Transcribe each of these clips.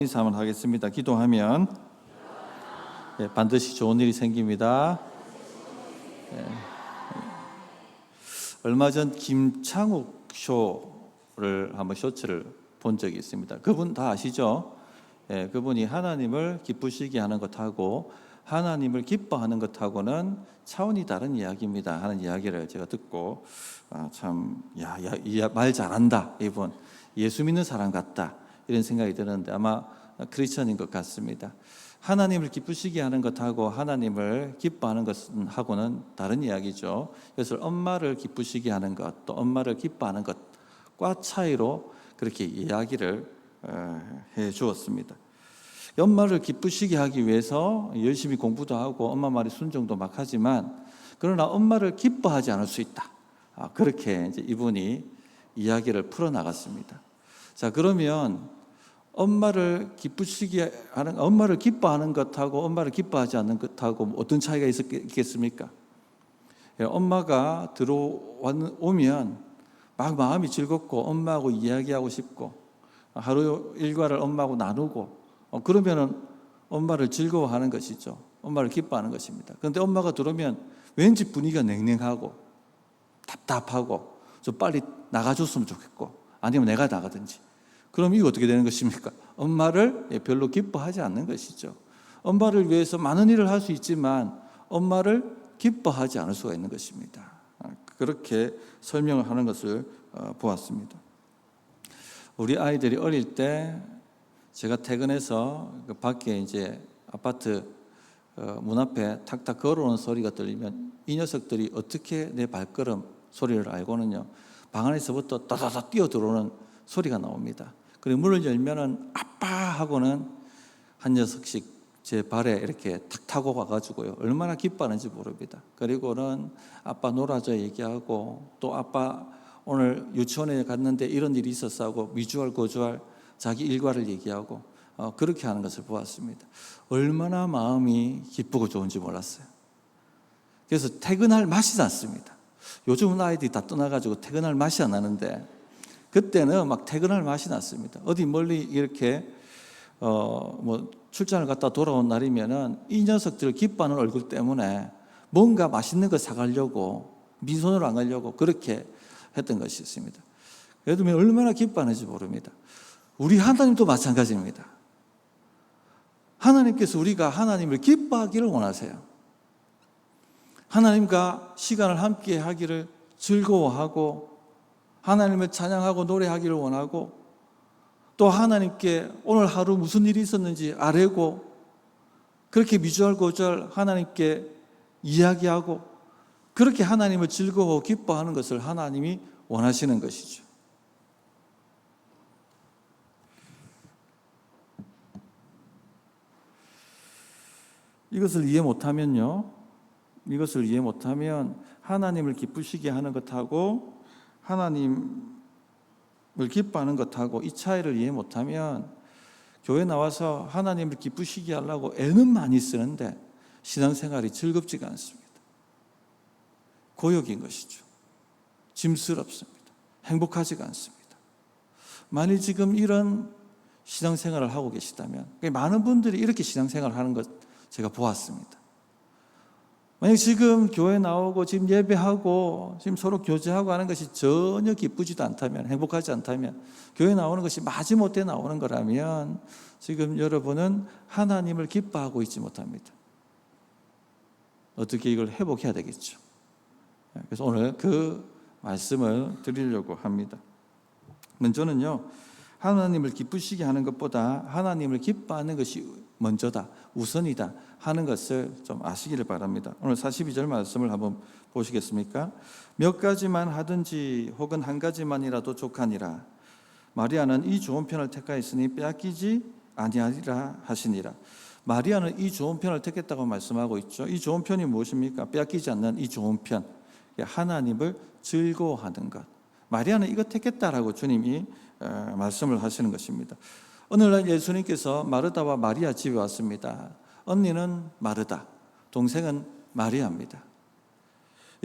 인사 한번 하겠습니다. 기도하면 반드시 좋은 일이 생깁니다. 얼마 전 김창욱 쇼를 한번 쇼츠를 본 적이 있습니다. 그분 다 아시죠? 그분이 하나님을 기쁘시게 하는 것하고 하나님을 기뻐하는 것하고는 차원이 다른 이야기입니다 하는 이야기를 제가 듣고 말 잘한다, 이분 예수 믿는 사람 같다, 이런 생각이 드는데 아마 크리스천인 것 같습니다. 하나님을 기쁘시게 하는 것하고 하나님을 기뻐하는 것하고는 다른 이야기죠. 그래서 엄마를 기쁘시게 하는 것, 또 엄마를 기뻐하는 것과 차이로 그렇게 이야기를 해 주었습니다. 엄마를 기쁘시게 하기 위해서 열심히 공부도 하고 엄마 말에 순종도 막 하지만, 그러나 엄마를 기뻐하지 않을 수 있다. 그렇게 이제 이분이 이야기를 풀어나갔습니다. 자, 그러면 엄마를 기뻐하는 것하고 엄마를 기뻐하지 않는 것하고 어떤 차이가 있겠습니까? 엄마가 들어오면 막 마음이 즐겁고 엄마하고 이야기하고 싶고 하루 일과를 엄마하고 나누고 그러면은 엄마를 즐거워하는 것이죠. 엄마를 기뻐하는 것입니다. 그런데 엄마가 들어오면 왠지 분위기가 냉랭하고 답답하고 좀 빨리 나가줬으면 좋겠고, 아니면 내가 나가든지. 그럼 이거 어떻게 되는 것입니까? 엄마를 별로 기뻐하지 않는 것이죠. 엄마를 위해서 많은 일을 할 수 있지만 엄마를 기뻐하지 않을 수가 있는 것입니다. 그렇게 설명을 하는 것을 보았습니다. 우리 아이들이 어릴 때 제가 퇴근해서 밖에 이제 아파트 문 앞에 탁탁 걸어오는 소리가 들리면 이 녀석들이 어떻게 내 발걸음 소리를 알고는요, 방 안에서부터 따다다 뛰어 들어오는 소리가 나옵니다. 그리고 문을 열면은 아빠 하고는 한 녀석씩 제 발에 이렇게 탁 타고 와가지고요, 얼마나 기뻐하는지 모릅니다. 그리고는 아빠 놀아줘 얘기하고, 또 아빠 오늘 유치원에 갔는데 이런 일이 있었어 하고 미주알 고주알 자기 일과를 얘기하고 그렇게 하는 것을 보았습니다. 얼마나 마음이 기쁘고 좋은지 몰랐어요. 그래서 퇴근할 맛이 났습니다. 요즘은 아이들이 다 떠나가지고 퇴근할 맛이 안 나는데 그때는 막 퇴근할 맛이 났습니다. 어디 멀리 이렇게 출장을 갔다 돌아온 날이면은 이 녀석들 기뻐하는 얼굴 때문에 뭔가 맛있는 거 사가려고 민손으로 안 가려고 그렇게 했던 것이 있습니다. 그래도 얼마나 기뻐하는지 모릅니다. 우리 하나님도 마찬가지입니다. 하나님께서 우리가 하나님을 기뻐하기를 원하세요. 하나님과 시간을 함께 하기를 즐거워하고 하나님을 찬양하고 노래하기를 원하고, 또 하나님께 오늘 하루 무슨 일이 있었는지 아뢰고 그렇게 미주알고주알 하나님께 이야기하고 그렇게 하나님을 즐거워 기뻐하는 것을 하나님이 원하시는 것이죠. 이것을 이해 못하면 하나님을 기쁘시게 하는 것하고 하나님을 기뻐하는 것하고 이 차이를 이해 못하면 교회 나와서 하나님을 기쁘시게 하려고 애는 많이 쓰는데 신앙생활이 즐겁지가 않습니다. 고역인 것이죠. 짐스럽습니다. 행복하지가 않습니다. 만일 지금 이런 신앙생활을 하고 계시다면, 많은 분들이 이렇게 신앙생활을 하는 것 제가 보았습니다. 만약 지금 교회 나오고 지금 예배하고 지금 서로 교제하고 하는 것이 전혀 기쁘지도 않다면, 행복하지 않다면, 교회 나오는 것이 마지못해 나오는 거라면 지금 여러분은 하나님을 기뻐하고 있지 못합니다. 어떻게 이걸 회복해야 되겠죠. 그래서 오늘 그 말씀을 드리려고 합니다. 먼저는요, 하나님을 기쁘시게 하는 것보다 하나님을 기뻐하는 것이 먼저다, 우선이다 하는 것을 좀 아시기를 바랍니다. 오늘 42절 말씀을 한번 보시겠습니까? 몇 가지만 하든지 혹은 한 가지만이라도 족하니라. 마리아는 이 좋은 편을 택하였으니 빼앗기지 아니하리라 하시니라. 마리아는 이 좋은 편을 택했다고 말씀하고 있죠. 이 좋은 편이 무엇입니까? 빼앗기지 않는 이 좋은 편, 하나님을 즐거워하는 것. 마리아는 이거 택했다라고 주님이 말씀을 하시는 것입니다. 어느 날 예수님께서 마르다와 마리아 집에 왔습니다. 언니는 마르다, 동생은 마리아입니다.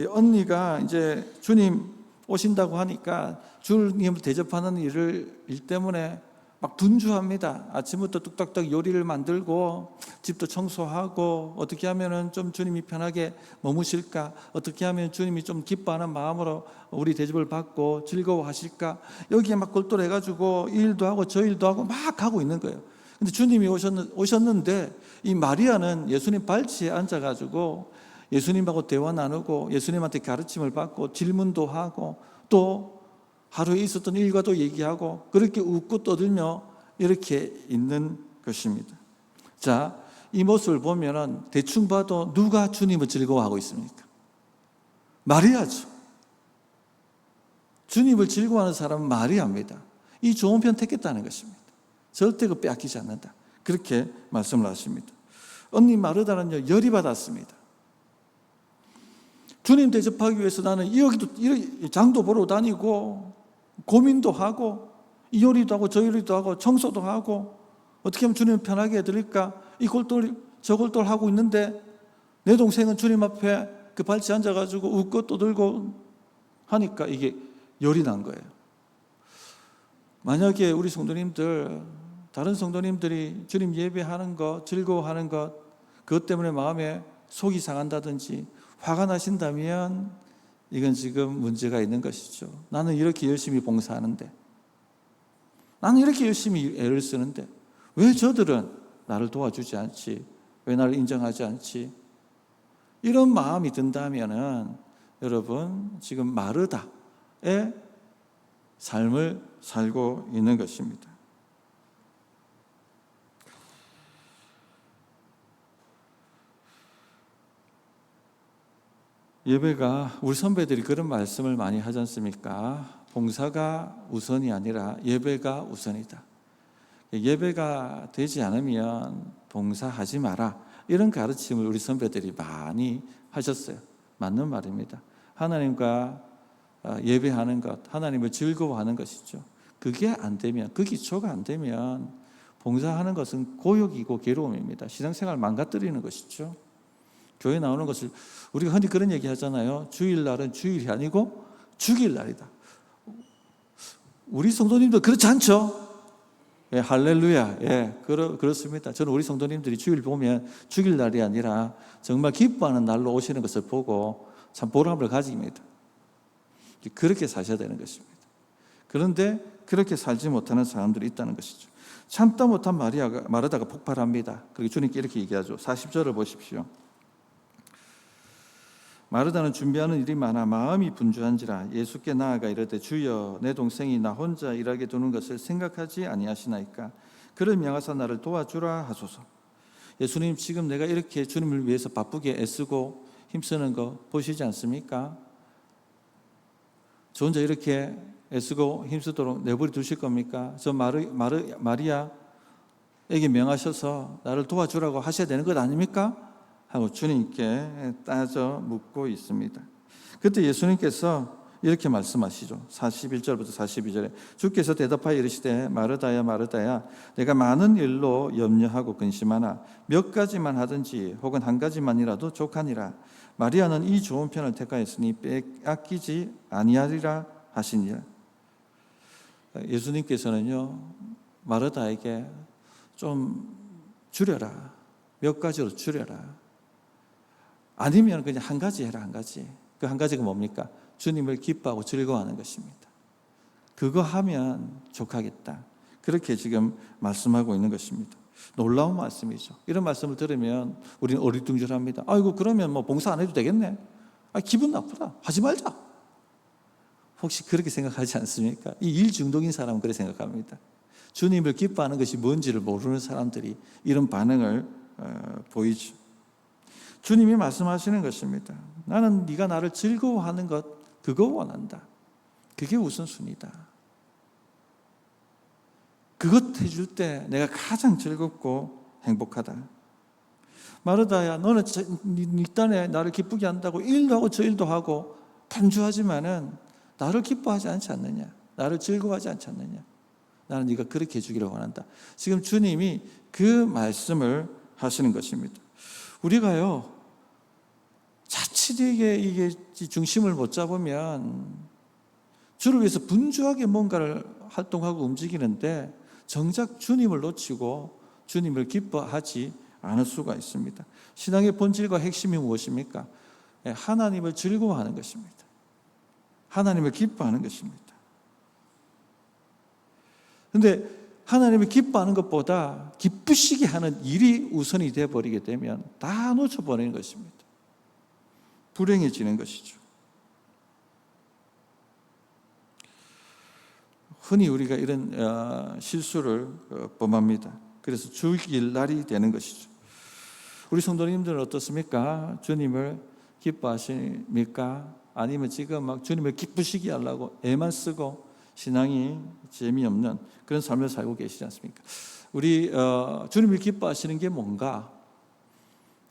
언니가 이제 주님 오신다고 하니까 주님을 대접하는 일 때문에 막 분주합니다. 아침부터 뚝딱뚝딱 요리를 만들고 집도 청소하고 어떻게 하면은 좀 주님이 편하게 머무실까? 어떻게 하면 주님이 좀 기뻐하는 마음으로 우리 대접을 받고 즐거워하실까? 여기에 막 골똘해가지고 이 일도 하고 저 일도 하고 막 하고 있는 거예요. 근데 주님이 오셨는데 이 마리아는 예수님 발치에 앉아가지고 예수님하고 대화 나누고 예수님한테 가르침을 받고 질문도 하고 또 하루에 있었던 일과도 얘기하고 그렇게 웃고 떠들며 이렇게 있는 것입니다. 자, 이 모습을 보면은 대충 봐도 누가 주님을 즐거워하고 있습니까? 마리아죠. 주님을 즐거워하는 사람은 마리아입니다. 이 좋은 편 택했다는 것입니다. 절대 그 빼앗기지 않는다. 그렇게 말씀을 하십니다. 언니 마르다는요, 열이 받았습니다. 주님 대접하기 위해서 나는 여기도 장도 보러 다니고 고민도 하고 이 요리도 하고 저 요리도 하고 청소도 하고 어떻게 하면 주님을 편하게 해드릴까? 이 골똘 저 골똘 하고 있는데 내 동생은 주님 앞에 그 발치에 앉아가지고 웃고 떠들고 하니까 이게 열이 난 거예요. 만약에 우리 성도님들, 다른 성도님들이 주님 예배하는 것, 즐거워하는 것, 그것 때문에 마음에 속이 상한다든지 화가 나신다면 이건 지금 문제가 있는 것이죠. 나는 이렇게 열심히 봉사하는데, 나는 이렇게 열심히 애를 쓰는데 왜 저들은 나를 도와주지 않지? 왜 나를 인정하지 않지? 이런 마음이 든다면은 여러분 지금 마르다의 삶을 살고 있는 것입니다. 예배가 우리 선배들이 그런 말씀을 많이 하지 않습니까? 봉사가 우선이 아니라 예배가 우선이다. 예배가 되지 않으면 봉사하지 마라. 이런 가르침을 우리 선배들이 많이 하셨어요. 맞는 말입니다. 하나님과 예배하는 것, 하나님을 즐거워하는 것이죠. 그게 안 되면, 그 기초가 안 되면 봉사하는 것은 고역이고 괴로움입니다. 신앙생활 망가뜨리는 것이죠. 교회 나오는 것을 우리가 흔히 그런 얘기 하잖아요. 주일날은 주일이 아니고 죽일날이다. 우리 성도님도 그렇지 않죠? 예, 할렐루야. 예, 그렇습니다. 저는 우리 성도님들이 주일 보면 죽일날이 아니라 정말 기뻐하는 날로 오시는 것을 보고 참 보람을 가집니다. 그렇게 사셔야 되는 것입니다. 그런데 그렇게 살지 못하는 사람들이 있다는 것이죠. 참다 못한 마르다가 폭발합니다. 그리고 주님께 이렇게 얘기하죠. 40절을 보십시오. 마르다는 준비하는 일이 많아 마음이 분주한지라 예수께 나아가 이르되 주여 내 동생이 나 혼자 일하게 두는 것을 생각하지 아니하시나이까 그를 명하사 나를 도와주라 하소서. 예수님 지금 내가 이렇게 주님을 위해서 바쁘게 애쓰고 힘쓰는 거 보시지 않습니까? 저 혼자 이렇게 애쓰고 힘쓰도록 내버려 두실 겁니까? 저 마리아에게 명하셔서 나를 도와주라고 하셔야 되는 것 아닙니까? 하고 주님께 따져 묻고 있습니다. 그때 예수님께서 이렇게 말씀하시죠. 41절부터 42절에 주께서 대답하여 이르시되 마르다야 마르다야 내가 많은 일로 염려하고 근심하나 몇 가지만 하든지 혹은 한 가지만이라도 족하니라. 마리아는 이 좋은 편을 택하였으니 빼앗기지 아니하리라 하시니라. 예수님께서는요 마르다에게 좀 줄여라. 몇 가지로 줄여라. 아니면 그냥 한 가지 해라. 한 가지. 그 한 가지가 뭡니까? 주님을 기뻐하고 즐거워하는 것입니다. 그거 하면 족하겠다. 그렇게 지금 말씀하고 있는 것입니다. 놀라운 말씀이죠. 이런 말씀을 들으면 우리는 어리둥절합니다. 아이고 그러면 뭐 봉사 안 해도 되겠네. 기분 나쁘다. 하지 말자. 혹시 그렇게 생각하지 않습니까? 이 일 중독인 사람은 그렇게 생각합니다. 주님을 기뻐하는 것이 뭔지를 모르는 사람들이 이런 반응을 보이죠. 주님이 말씀하시는 것입니다. 나는 네가 나를 즐거워하는 것 그거 원한다. 그게 우선순위다. 그것 해줄 때 내가 가장 즐겁고 행복하다. 마르다야 너는 네 딴에 나를 기쁘게 한다고 일도 하고 저 일도 하고 분주하지만은 나를 기뻐하지 않지 않느냐. 나를 즐거워하지 않지 않느냐. 나는 네가 그렇게 해주기를 원한다. 지금 주님이 그 말씀을 하시는 것입니다. 우리가요 자칫하게 이게 중심을 못 잡으면 주를 위해서 분주하게 뭔가를 활동하고 움직이는데 정작 주님을 놓치고 주님을 기뻐하지 않을 수가 있습니다. 신앙의 본질과 핵심이 무엇입니까? 하나님을 즐거워하는 것입니다. 하나님을 기뻐하는 것입니다. 그런데 하나님을 기뻐하는 것보다 기쁘시게 하는 일이 우선이 되어버리게 되면 다 놓쳐버리는 것입니다. 불행해지는 것이죠. 흔히 우리가 이런 실수를 범합니다. 그래서 죽일 날이 되는 것이죠. 우리 성도님들은 어떻습니까? 주님을 기뻐하십니까? 아니면 지금 막 주님을 기쁘시게 하려고 애만 쓰고 신앙이 재미없는 그런 삶을 살고 계시지 않습니까? 우리 주님을 기뻐하시는 게 뭔가?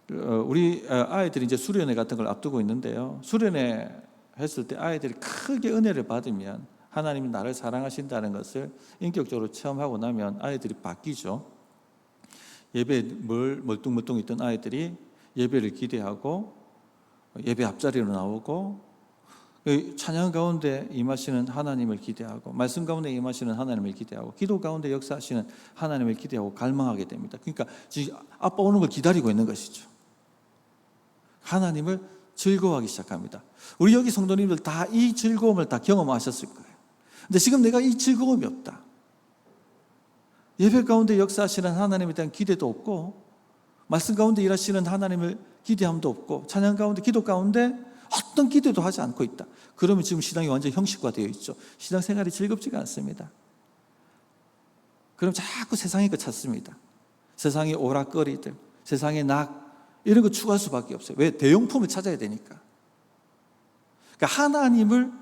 우리 아이들이 이제 수련회 같은 걸 앞두고 있는데요. 수련회 했을 때 아이들이 크게 은혜를 받으면 하나님이 나를 사랑하신다는 것을 인격적으로 체험하고 나면 아이들이 바뀌죠. 예배에 멀뚱멀뚱 있던 아이들이 예배를 기대하고 예배 앞자리로 나오고 찬양 가운데 임하시는 하나님을 기대하고 말씀 가운데 임하시는 하나님을 기대하고 기도 가운데 역사하시는 하나님을 기대하고 갈망하게 됩니다. 그러니까 지금 아빠 오는 걸 기다리고 있는 것이죠. 하나님을 즐거워하기 시작합니다. 우리 여기 성도님들 다 이 즐거움을 다 경험하셨을 거예요. 근데 지금 내가 이 즐거움이 없다. 예배 가운데 역사하시는 하나님에 대한 기대도 없고 말씀 가운데 일하시는 하나님을 기대함도 없고 찬양 가운데 기도 가운데 어떤 기대도 하지 않고 있다. 그러면 지금 신앙이 완전히 형식화되어 있죠. 신앙생활이 즐겁지가 않습니다. 그럼 자꾸 세상의 것 찾습니다. 세상의 오락거리들, 세상의 낙 이런 거 추구할 수밖에 없어요. 왜? 대용품을 찾아야 되니까. 그러니까 하나님을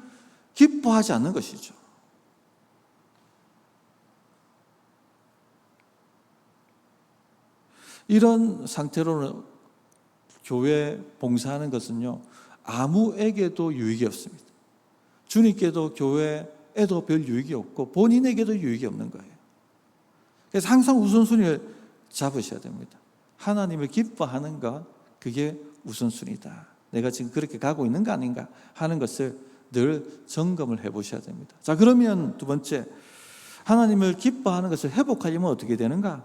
기뻐하지 않는 것이죠. 이런 상태로는 교회 봉사하는 것은요, 아무에게도 유익이 없습니다. 주님께도 교회에도 별 유익이 없고 본인에게도 유익이 없는 거예요. 그래서 항상 우선순위를 잡으셔야 됩니다. 하나님을 기뻐하는 것, 그게 우선순위다. 내가 지금 그렇게 가고 있는 거 아닌가 하는 것을 늘 점검을 해보셔야 됩니다. 자, 그러면 두 번째, 하나님을 기뻐하는 것을 회복하려면 어떻게 되는가?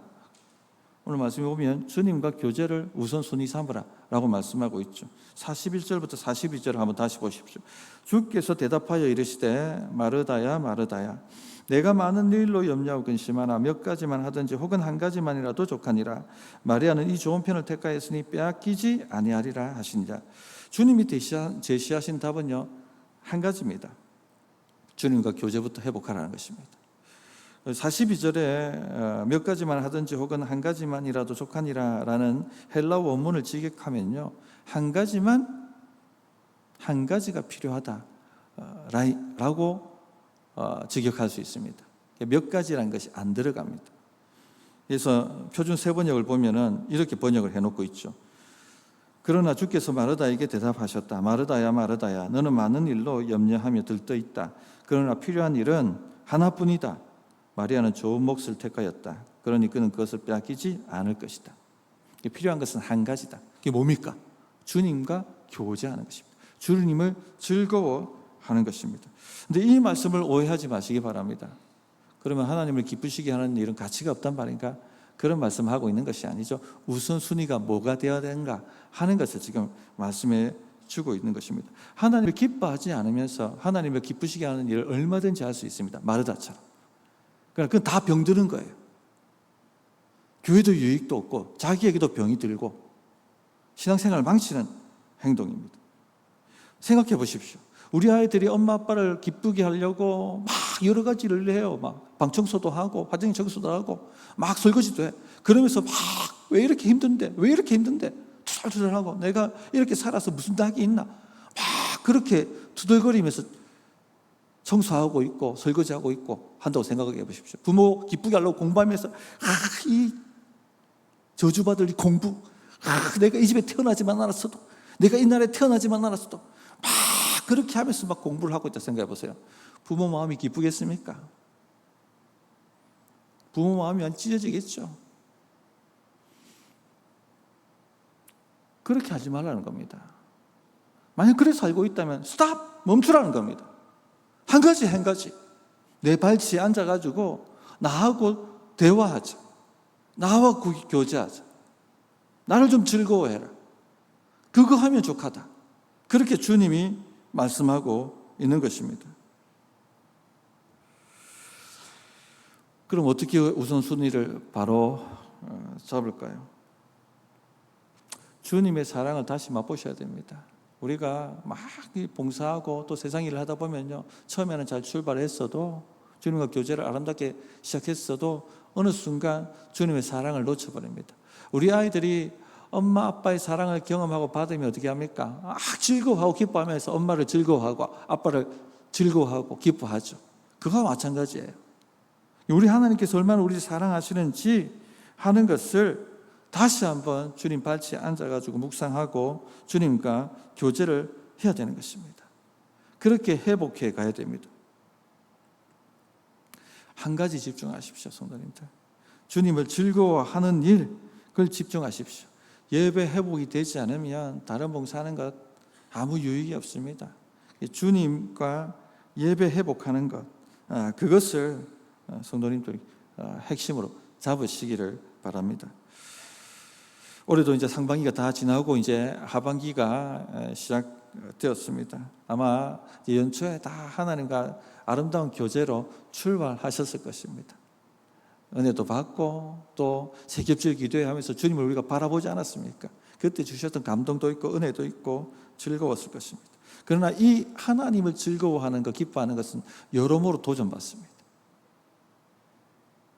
오늘 말씀에 보면 주님과 교제를 우선순위 삼으라 라고 말씀하고 있죠. 41절부터 42절을 한번 다시 보십시오. 주께서 대답하여 이르시되 마르다야 마르다야 내가 많은 일로 염려하고 근심하나 몇 가지만 하든지 혹은 한 가지만이라도 족하니라. 마리아는 이 좋은 편을 택하였으니 빼앗기지 아니하리라 하시니라. 주님이 제시하신 답은요, 한 가지입니다. 주님과 교제부터 회복하라는 것입니다. 42절에 몇 가지만 하든지 혹은 한 가지만이라도 족하니라 라는 헬라어 원문을 직역하면요, 한 가지가 필요하다 라고 직역할 수 있습니다. 몇 가지라는 것이 안 들어갑니다. 그래서 표준 세번역을 보면은 이렇게 번역을 해놓고 있죠. 그러나 주께서 마르다에게 대답하셨다. 마르다야 마르다야 너는 많은 일로 염려하며 들떠있다. 그러나 필요한 일은 하나뿐이다. 마리아는 좋은 몫을 택하였다. 그러니 그는 그것을 빼앗기지 않을 것이다. 필요한 것은 한 가지다. 그게 뭡니까? 주님과 교제하는 것입니다. 주님을 즐거워하는 것입니다. 근데 이 말씀을 오해하지 마시기 바랍니다. 그러면 하나님을 기쁘시게 하는 일은 가치가 없단 말인가? 그런 말씀하고 있는 것이 아니죠. 우선순위가 뭐가 되어야 되는가 하는 것을 지금 말씀해 주고 있는 것입니다. 하나님을 기뻐하지 않으면서 하나님을 기쁘시게 하는 일을 얼마든지 할 수 있습니다. 마르다처럼. 그러니까 그건 다 병드는 거예요. 교회도 유익도 없고 자기에게도 병이 들고 신앙생활을 망치는 행동입니다. 생각해 보십시오. 우리 아이들이 엄마 아빠를 기쁘게 하려고 막 여러 가지를 해요. 막 방청소도 하고 화장실 청소도 하고 막 설거지도 해. 그러면서 막 왜 이렇게 힘든데 투덜투덜하고 내가 이렇게 살아서 무슨 낙이 있나 막 그렇게 투덜거리면서 청소하고 있고 설거지하고 있고 한다고 생각해 보십시오. 부모 기쁘게 하려고 공부하면서 이 저주받을 이 공부, 내가 이 집에 태어나지만 않았어도, 내가 이 나라에 태어나지만 않았어도 막 그렇게 하면서 막 공부를 하고 있다 생각해 보세요. 부모 마음이 기쁘겠습니까? 부모 마음이 안 찢어지겠죠. 그렇게 하지 말라는 겁니다. 만약 그래서 살고 있다면 스탑! 멈추라는 겁니다. 한 가지 내 발치에 앉아가지고 나하고 대화하자. 나와 교제하자. 나를 좀 즐거워해라. 그거 하면 족하다. 그렇게 주님이 말씀하고 있는 것입니다. 그럼 어떻게 우선순위를 바로 잡을까요? 주님의 사랑을 다시 맛보셔야 됩니다. 우리가 막 봉사하고 또 세상 일을 하다 보면요, 처음에는 잘 출발했어도, 주님과 교제를 아름답게 시작했어도 어느 순간 주님의 사랑을 놓쳐버립니다. 우리 아이들이 엄마 아빠의 사랑을 경험하고 받으면 어떻게 합니까? 즐거워하고 기뻐하면서 엄마를 즐거워하고 아빠를 즐거워하고 기뻐하죠. 그거와 마찬가지예요. 우리 하나님께서 얼마나 우리를 사랑하시는지 하는 것을 다시 한번 주님 발치에 앉아가지고 묵상하고 주님과 교제를 해야 되는 것입니다. 그렇게 회복해 가야 됩니다. 한 가지 집중하십시오, 성도님들. 주님을 즐거워하는 일, 그걸 집중하십시오. 예배 회복이 되지 않으면 다른 봉사하는 것 아무 유익이 없습니다. 주님과 예배 회복하는 것, 그것을 성도님들이 핵심으로 잡으시기를 바랍니다. 올해도 이제 상반기가 다 지나고 이제 하반기가 시작되었습니다. 아마 연초에 다 하나님과 아름다운 교제로 출발하셨을 것입니다. 은혜도 받고 또 새겹질 기도하면서 주님을 우리가 바라보지 않았습니까? 그때 주셨던 감동도 있고 은혜도 있고 즐거웠을 것입니다. 그러나 이 하나님을 즐거워하는 것, 기뻐하는 것은 여러모로 도전받습니다.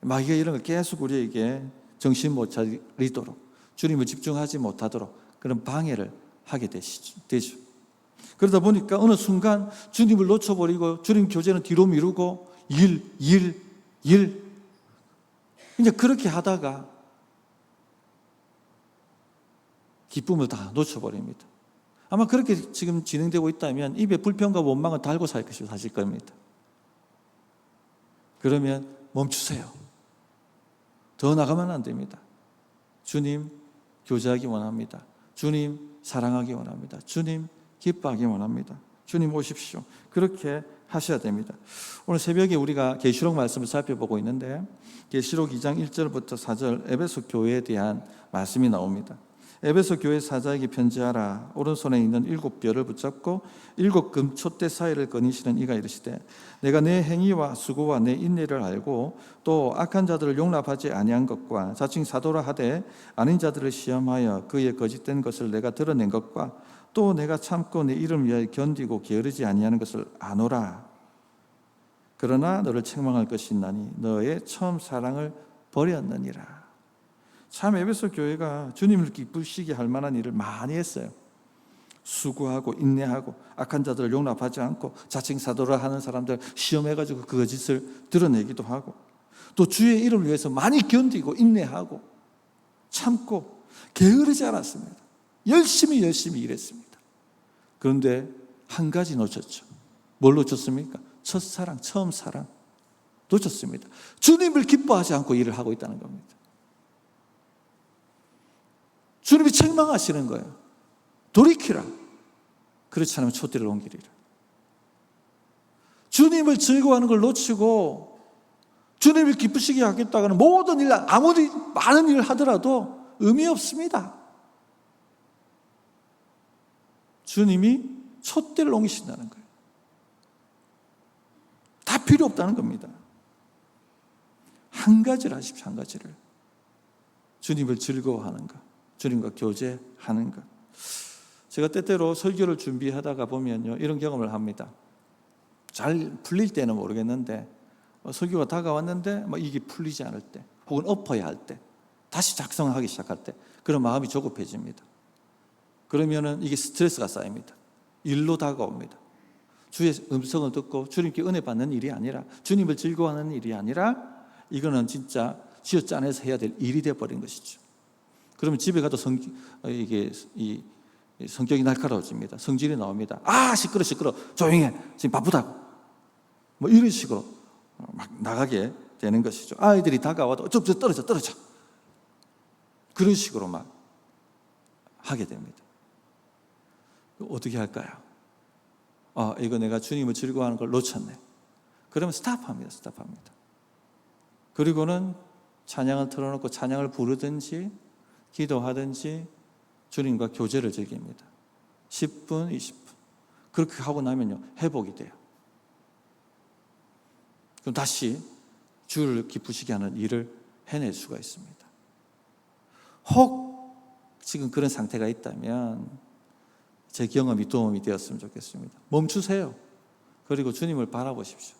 마귀가 이런 걸 계속 우리에게 정신 못 차리도록, 주님을 집중하지 못하도록 그런 방해를 하게 되죠. 그러다 보니까 어느 순간 주님을 놓쳐버리고 주님 교제는 뒤로 미루고 일. 이제 그렇게 하다가 기쁨을 다 놓쳐버립니다. 아마 그렇게 지금 진행되고 있다면 입에 불평과 원망을 달고 사실 겁니다. 그러면 멈추세요. 더 나가면 안 됩니다. 주님 교제하기 원합니다. 주님 사랑하기 원합니다. 주님 기뻐하기 원합니다. 주님 오십시오. 그렇게 하셔야 됩니다. 오늘 새벽에 우리가 계시록 말씀을 살펴보고 있는데 계시록 2장 1절부터 4절 에베소 교회에 대한 말씀이 나옵니다. 에베소 교회 사자에게 편지하라. 오른손에 있는 7뼈를 붙잡고 7 금촛대 사이를 거니시는 이가 이르시되 내가 내 행위와 수고와 내 인내를 알고 또 악한 자들을 용납하지 아니한 것과 자칭 사도라 하되 아닌 자들을 시험하여 그의 거짓된 것을 내가 드러낸 것과 또 내가 참고 내 이름 위하여 견디고 게으르지 아니하는 것을 아노라. 그러나 너를 책망할 것이 있나니 너의 처음 사랑을 버렸느니라. 참 에베소 교회가 주님을 기쁘시게 할 만한 일을 많이 했어요. 수고하고 인내하고 악한 자들을 용납하지 않고 자칭 사도라 하는 사람들 시험해가지고 그 거짓을 드러내기도 하고 또 주의 이름을 위해서 많이 견디고 인내하고 참고 게으르지 않았습니다. 열심히 일했습니다. 그런데 한 가지 놓쳤죠. 뭘 놓쳤습니까? 첫사랑, 처음 사랑 놓쳤습니다. 주님을 기뻐하지 않고 일을 하고 있다는 겁니다. 주님이 책망하시는 거예요. 돌이키라. 그렇지 않으면 촛대를 옮기리라. 주님을 즐거워하는 걸 놓치고 주님을 기쁘시게 하겠다고는 모든 일, 아무리 많은 일을 하더라도 의미 없습니다. 주님이 촛대를 옮기신다는 거예요. 다 필요 없다는 겁니다. 한 가지를 하십시오. 한 가지를. 주님을 즐거워하는 것, 주님과 교제하는 것. 제가 때때로 설교를 준비하다가 보면요, 이런 경험을 합니다. 잘 풀릴 때는 모르겠는데 설교가 다가왔는데 이게 풀리지 않을 때, 혹은 엎어야 할 때, 다시 작성하기 시작할 때 그런 마음이 조급해집니다. 그러면은 이게 스트레스가 쌓입니다. 일로 다가옵니다. 주의 음성을 듣고 주님께 은혜 받는 일이 아니라, 주님을 즐거워하는 일이 아니라, 이거는 진짜 쥐어짜내서 해야 될 일이 되어버린 것이죠. 그러면 집에 가도 성격이 날카로워집니다. 성질이 나옵니다. 시끄러 조용히 해, 지금 바쁘다고, 이런 식으로 막 나가게 되는 것이죠. 아이들이 다가와도 저 떨어져 그런 식으로 막 하게 됩니다. 어떻게 할까요? 이거 내가 주님을 즐거워하는 걸 놓쳤네. 그러면 스탑합니다. 그리고는 찬양을 틀어놓고 찬양을 부르든지 기도하든지 주님과 교제를 즐깁니다. 10분, 20분. 그렇게 하고 나면요, 회복이 돼요. 그럼 다시 주를 기쁘시게 하는 일을 해낼 수가 있습니다. 혹 지금 그런 상태가 있다면 제 경험이 도움이 되었으면 좋겠습니다. 멈추세요. 그리고 주님을 바라보십시오.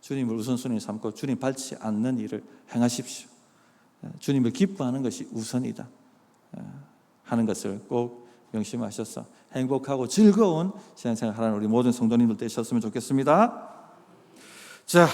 주님을 우선순위 삼고 주님 밟지 않는 일을 행하십시오. 주님을 기뻐하는 것이 우선이다 하는 것을 꼭 명심하셔서 행복하고 즐거운 신앙생활 하는 우리 모든 성도님들 되셨으면 좋겠습니다. 자,